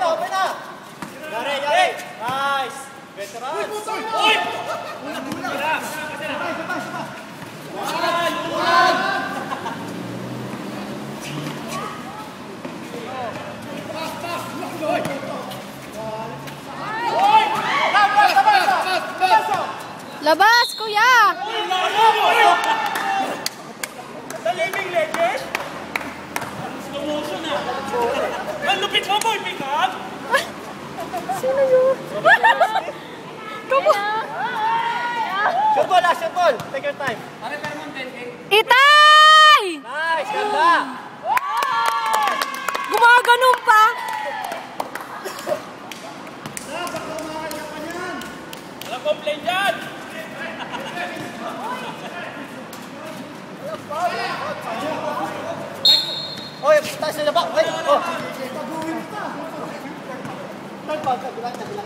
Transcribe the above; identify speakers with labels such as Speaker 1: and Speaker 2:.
Speaker 1: Open na! Yari! Nice! Veterans! Uy!
Speaker 2: Labas, kuya!
Speaker 1: The living legend? Slow motion ah! Ang lupit mo, boy! Pick up!
Speaker 2: Sino yun? Kamu!
Speaker 1: Shoot ball ah! Shoot ball! Take your time!
Speaker 2: Itay!
Speaker 1: Nice! Ganda!
Speaker 2: Gumaganon pa!
Speaker 1: Walang complain dyan! Oy, taas na ba? Ay! Oh! Third ball, bilang na.